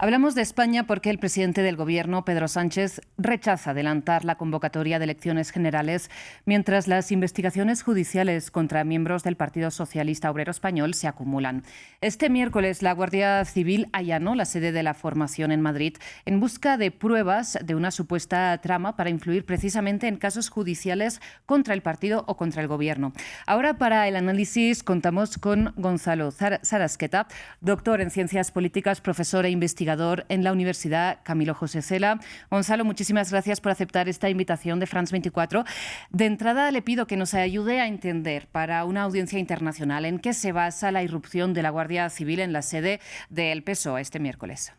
Hablamos de España porque el presidente del Gobierno, Pedro Sánchez, rechaza adelantar la convocatoria de elecciones generales mientras las investigaciones judiciales contra miembros del Partido Socialista Obrero Español se acumulan. Este miércoles, la Guardia Civil allanó la sede de la formación en Madrid en busca de pruebas de una supuesta trama para influir precisamente en casos judiciales contra el partido o contra el Gobierno. Ahora, para el análisis, contamos con Gonzalo Sarasqueta, doctor en Ciencias Políticas, profesor e investigador en la Universidad Camilo José Cela. Gonzalo, muchísimas gracias por aceptar esta invitación de France 24. De entrada, le pido que nos ayude a entender, para una audiencia internacional, en qué se basa la irrupción de la Guardia Civil en la sede del PSOE este miércoles.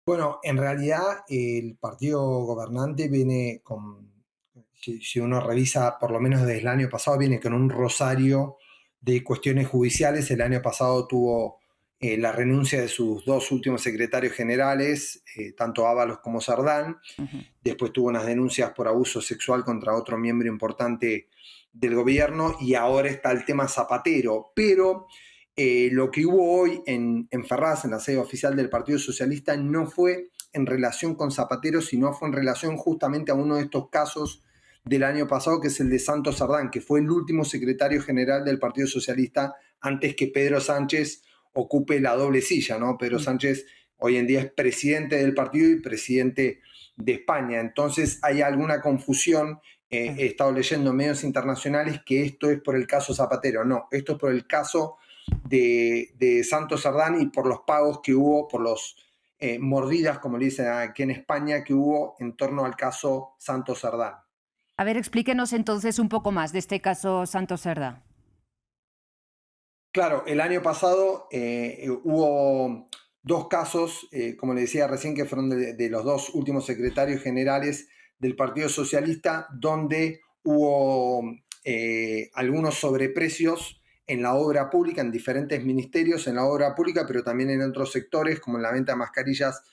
Bueno, en realidad el partido gobernante viene con, si uno revisa por lo menos desde el año pasado, viene con un rosario de cuestiones judiciales. El año pasado tuvo la renuncia de sus dos últimos secretarios generales, tanto Ábalos como Sardán. Después tuvo unas denuncias por abuso sexual contra otro miembro importante del gobierno, y ahora está el tema Zapatero. Pero lo que hubo hoy en Ferraz, en la sede oficial del Partido Socialista, no fue en relación con Zapatero, sino fue en relación justamente a uno de estos casos del año pasado, que es el de Santos Sardán, que fue el último secretario general del Partido Socialista antes que Pedro Sánchez ocupe la doble silla, ¿no? Pedro Sánchez hoy en día es presidente del partido y presidente de España. Entonces hay alguna confusión. He estado leyendo en medios internacionales que esto es por el caso Zapatero. No, esto es por el caso de Santos Sardán y por los pagos que hubo, por los mordidas, como le dicen aquí en España, que hubo en torno al caso Santos Sardán. A ver, explíquenos entonces un poco más de este caso Santos Sardán. Claro, el año pasado hubo dos casos, como le decía recién, que fueron de los dos últimos secretarios generales del Partido Socialista, donde hubo algunos sobreprecios en la obra pública, en diferentes ministerios en la obra pública, pero también en otros sectores, como en la venta de mascarillas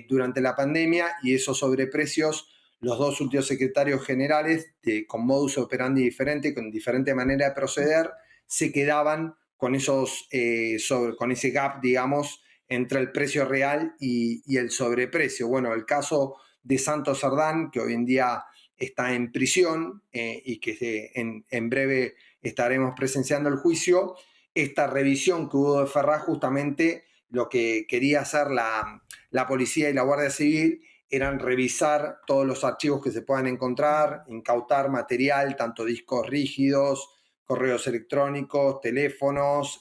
durante la pandemia, y esos sobreprecios, los dos últimos secretarios generales, con modus operandi diferente, con diferente manera de proceder, se quedaban con ese gap, digamos, entre el precio real y el sobreprecio. Bueno, el caso de Santos Sardán, que hoy en día está en prisión y que en breve estaremos presenciando el juicio, esta revisión que hubo de Ferraz, justamente lo que quería hacer la policía y la Guardia Civil eran revisar todos los archivos que se puedan encontrar, incautar material, tanto discos rígidos, correos electrónicos, teléfonos,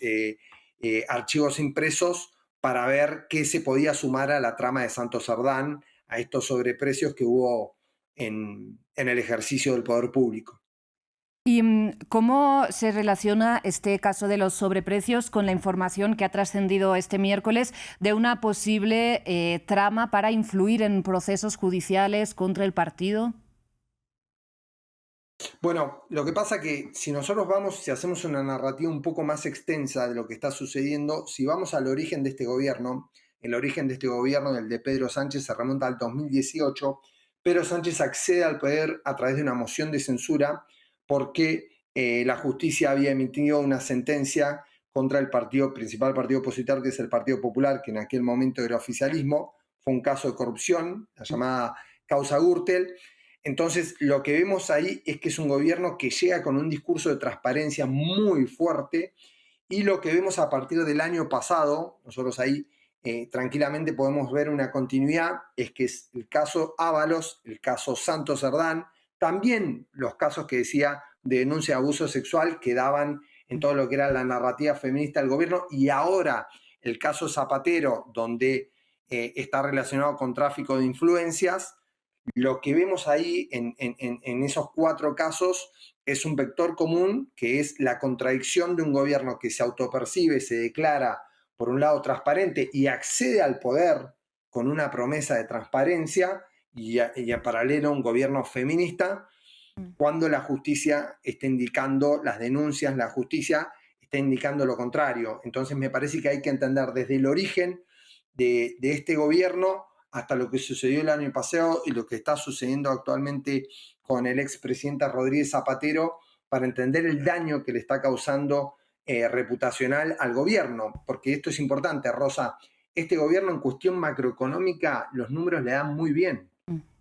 archivos impresos, para ver qué se podía sumar a la trama de Santos Sardán, a estos sobreprecios que hubo en el ejercicio del poder público. ¿Y cómo se relaciona este caso de los sobreprecios con la información que ha trascendido este miércoles de una posible trama para influir en procesos judiciales contra el partido? Bueno, lo que pasa que si nosotros si hacemos una narrativa un poco más extensa de lo que está sucediendo, si vamos al origen de este gobierno, el origen de este gobierno, del de Pedro Sánchez, se remonta al 2018. Pedro Sánchez accede al poder a través de una moción de censura porque la justicia había emitido una sentencia contra el principal partido opositor, que es el Partido Popular, que en aquel momento era oficialismo. Fue un caso de corrupción, la llamada causa Gürtel. Entonces, lo que vemos ahí es que es un gobierno que llega con un discurso de transparencia muy fuerte, y lo que vemos a partir del año pasado, nosotros ahí tranquilamente podemos ver una continuidad, es que es el caso Ábalos, el caso Santos Sardán, también los casos que decía de denuncia de abuso sexual quedaban en todo lo que era la narrativa feminista del gobierno, y ahora el caso Zapatero, donde está relacionado con tráfico de influencias. Lo que vemos ahí en esos cuatro casos es un vector común, que es la contradicción de un gobierno que se autopercibe, se declara, por un lado, transparente y accede al poder con una promesa de transparencia, y en paralelo un gobierno feminista, cuando la justicia está indicando, las denuncias, la justicia está indicando lo contrario. Entonces me parece que hay que entender desde el origen de este gobierno hasta lo que sucedió el año pasado y lo que está sucediendo actualmente con el expresidente Rodríguez Zapatero, para entender el daño que le está causando reputacional al gobierno, porque esto es importante, Rosa. Este gobierno en cuestión macroeconómica, los números le dan muy bien,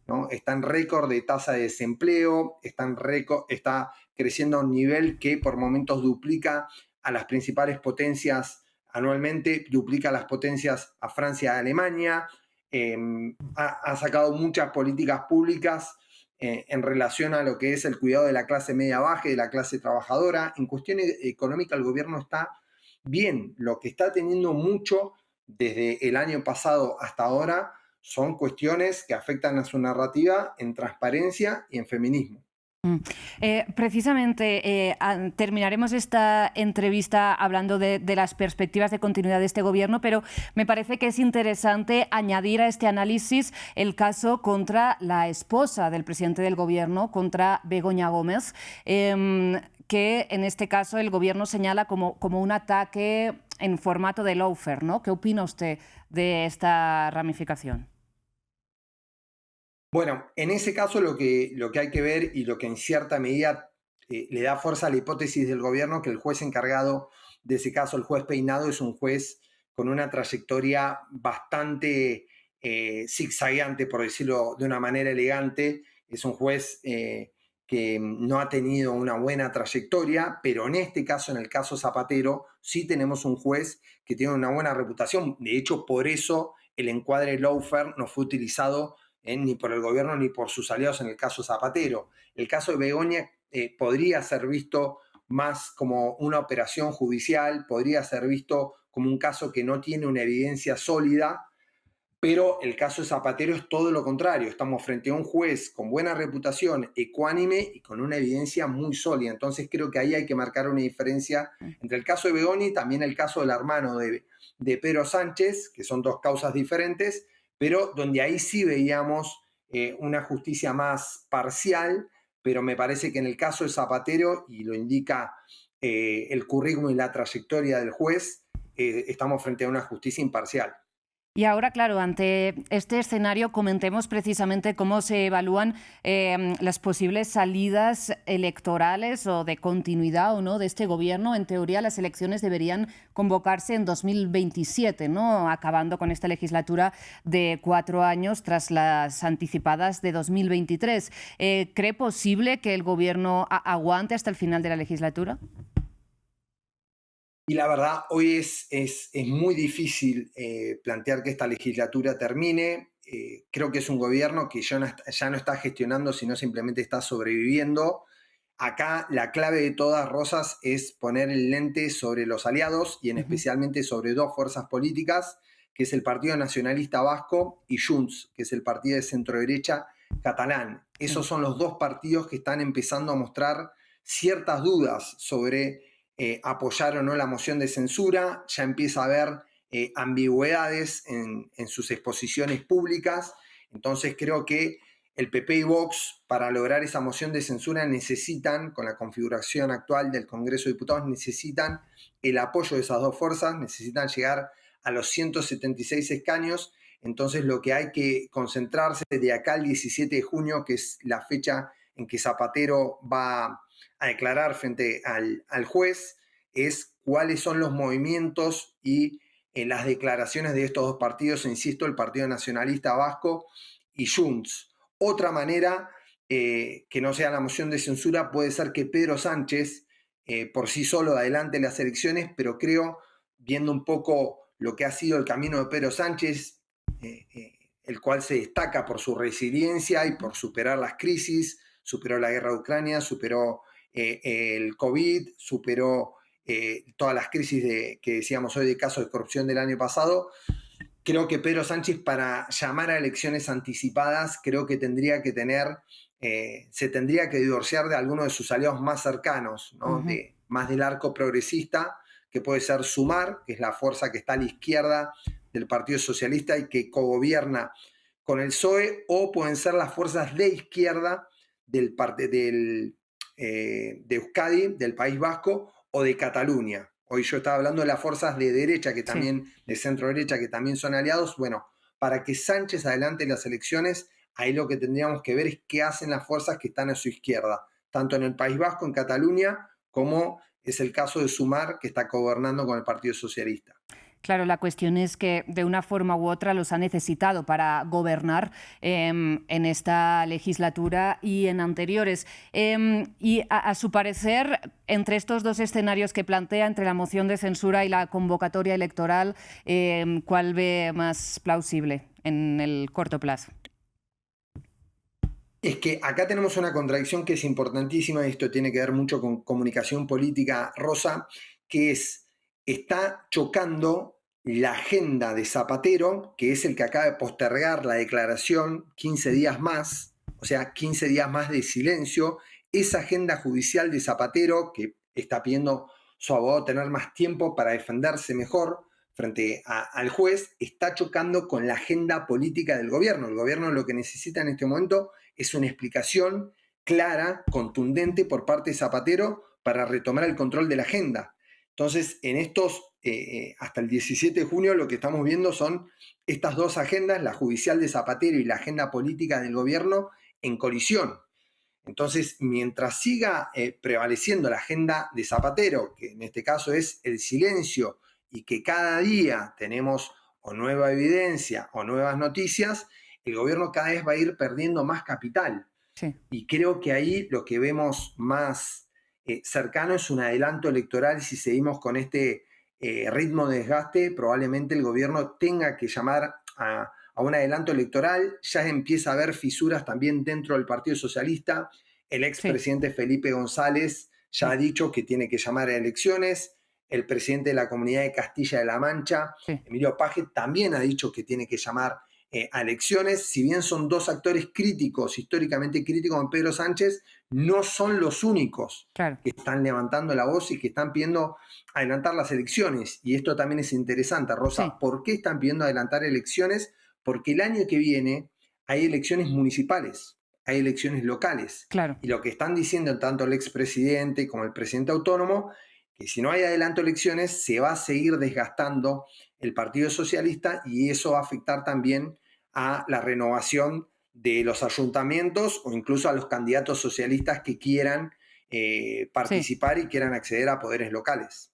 ¿no? Está en récord de tasa de desempleo, está creciendo a un nivel que por momentos duplica a las principales potencias anualmente, duplica a las potencias a Francia y a Alemania, ha sacado muchas políticas públicas en relación a lo que es el cuidado de la clase media-baja y de la clase trabajadora. En cuestión económica el gobierno está bien. Lo que está teniendo mucho desde el año pasado hasta ahora son cuestiones que afectan a su narrativa en transparencia y en feminismo. Precisamente terminaremos esta entrevista hablando de las perspectivas de continuidad de este gobierno, pero me parece que es interesante añadir a este análisis el caso contra la esposa del presidente del gobierno, contra Begoña Gómez, que en este caso el gobierno señala como un ataque en formato de lawfare, ¿no? ¿Qué opina usted de esta ramificación? Bueno, en ese caso lo que hay que ver y lo que en cierta medida le da fuerza a la hipótesis del gobierno, que el juez encargado de ese caso, el juez Peinado, es un juez con una trayectoria bastante zigzagueante, por decirlo de una manera elegante. Es un juez que no ha tenido una buena trayectoria, pero en este caso, en el caso Zapatero, sí tenemos un juez que tiene una buena reputación. De hecho, por eso el encuadre lawfare no fue utilizado ni por el gobierno ni por sus aliados en el caso Zapatero. El caso de Begoña podría ser visto más como una operación judicial, podría ser visto como un caso que no tiene una evidencia sólida, pero el caso de Zapatero es todo lo contrario. Estamos frente a un juez con buena reputación, ecuánime y con una evidencia muy sólida. Entonces creo que ahí hay que marcar una diferencia entre el caso de Begoña y también el caso del hermano de Pedro Sánchez, que son dos causas diferentes, pero donde ahí sí veíamos una justicia más parcial, pero me parece que en el caso de Zapatero, y lo indica el currículum y la trayectoria del juez, estamos frente a una justicia imparcial. Y ahora, claro, ante este escenario comentemos precisamente cómo se evalúan las posibles salidas electorales o de continuidad o no de este gobierno. En teoría, las elecciones deberían convocarse en 2027, ¿no? Acabando con esta legislatura de 4 años tras las anticipadas de 2023. ¿Cree posible que el gobierno aguante hasta el final de la legislatura? Y la verdad, hoy es muy difícil plantear que esta legislatura termine. Creo que es un gobierno que ya no está gestionando, sino simplemente está sobreviviendo. Acá la clave de todas, Rosas, es poner el lente sobre los aliados y especialmente sobre dos fuerzas políticas, que es el Partido Nacionalista Vasco y Junts, que es el partido de centro-derecha catalán. Esos son los dos partidos que están empezando a mostrar ciertas dudas sobre apoyar o no la moción de censura. Ya empieza a haber ambigüedades en sus exposiciones públicas. Entonces creo que el PP y Vox, para lograr esa moción de censura, necesitan, con la configuración actual del Congreso de Diputados, necesitan el apoyo de esas dos fuerzas, necesitan llegar a los 176 escaños. Entonces lo que hay que concentrarse de acá al 17 de junio, que es la fecha en que Zapatero va a declarar frente al juez, es cuáles son los movimientos y las declaraciones de estos dos partidos, insisto, el Partido Nacionalista Vasco y Junts. Otra manera que no sea la moción de censura puede ser que Pedro Sánchez por sí solo adelante las elecciones, pero creo, viendo un poco lo que ha sido el camino de Pedro Sánchez, el cual se destaca por su resiliencia y por superar las crisis, superó la guerra de Ucrania, superó el COVID, superó todas las crisis que decíamos hoy de casos de corrupción del año pasado. Creo que Pedro Sánchez, para llamar a elecciones anticipadas, creo que tendría que tener, se tendría que divorciar de alguno de sus aliados más cercanos, ¿no? Más del arco progresista, que puede ser Sumar, que es la fuerza que está a la izquierda del Partido Socialista y que cogobierna con el PSOE, o pueden ser las fuerzas de izquierda de Euskadi, del País Vasco, o de Cataluña. Hoy yo estaba hablando de las fuerzas de derecha, que también, de centro derecha, que también son aliados. Bueno, para que Sánchez adelante las elecciones, ahí lo que tendríamos que ver es qué hacen las fuerzas que están a su izquierda, tanto en el País Vasco, en Cataluña, como Es el caso de Sumar, que está gobernando con el Partido Socialista. Claro, la cuestión es que de una forma u otra los ha necesitado para gobernar en esta legislatura y en anteriores. Y a su parecer, entre estos dos escenarios que plantea, entre la moción de censura y la convocatoria electoral, ¿cuál ve más plausible en el corto plazo? Es que acá tenemos una contradicción que es importantísima, y esto tiene que ver mucho con comunicación política, Rosa, que está chocando la agenda de Zapatero, que es el que acaba de postergar la declaración 15 días más, o sea, 15 días más de silencio, esa agenda judicial de Zapatero, que está pidiendo su abogado tener más tiempo para defenderse mejor frente al juez, está chocando con la agenda política del gobierno. El gobierno lo que necesita en este momento es una explicación clara, contundente por parte de Zapatero para retomar el control de la agenda. Entonces, en estos, hasta el 17 de junio, lo que estamos viendo son estas dos agendas, la judicial de Zapatero y la agenda política del gobierno, en colisión. Entonces, mientras siga prevaleciendo la agenda de Zapatero, que en este caso es el silencio, y que cada día tenemos o nueva evidencia o nuevas noticias, el gobierno cada vez va a ir perdiendo más capital. Sí. Y creo que ahí lo que vemos más cercano es un adelanto electoral. Si seguimos con este ritmo de desgaste, probablemente el gobierno tenga que llamar a un adelanto electoral. Ya empieza a haber fisuras también dentro del Partido Socialista. El expresidente Felipe González ya ha dicho que tiene que llamar a elecciones. El presidente de la Comunidad de Castilla de la Mancha, Emilio Paje, también ha dicho que tiene que llamar a elecciones. Si bien son dos actores críticos, históricamente críticos con Pedro Sánchez, no son los únicos que están levantando la voz y que están pidiendo adelantar las elecciones. Y esto también es interesante, Rosa. ¿Por qué están pidiendo adelantar elecciones? Porque el año que viene hay elecciones municipales, hay elecciones locales. Y lo que están diciendo tanto el expresidente como el presidente autónomo, que si no hay adelanto de elecciones se va a seguir desgastando el Partido Socialista, y eso va a afectar también a la renovación de los ayuntamientos o incluso a los candidatos socialistas que quieran participar y quieran acceder a poderes locales.